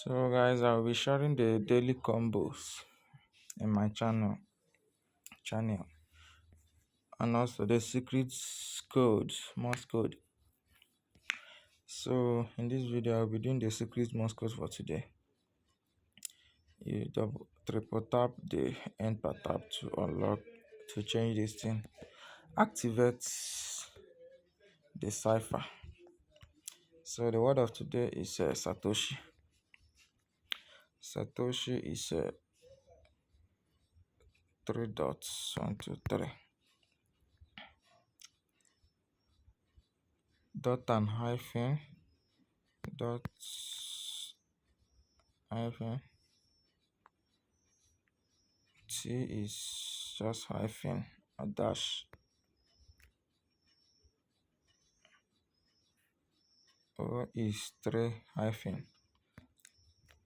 So guys, I'll be sharing the daily combos in my channel and also the secret code, morse code. So in this video I'll be doing the secret morse code for today. You double triple tap the enter tab to unlock to change this thing. Activate the cipher. So the word of today is Satoshi. Satoshi is three dots, 1, 2, 3. Dot and hyphen, dot hyphen. T is just hyphen or dash. O is three hyphen.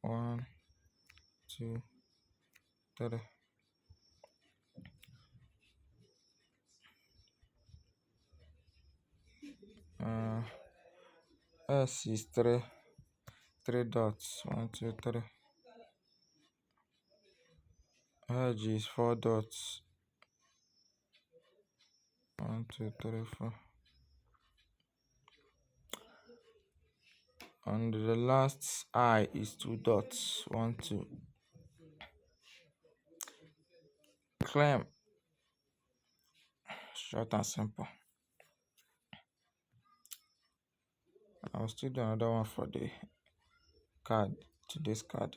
1, 2, 3. S is three dots. 1, 2, 3. H is 4 dots. 1, 2, 3, 4. And the last I is 2 dots. 1, 2. Claim. Short and simple. I'll still do another one for the card, today's card.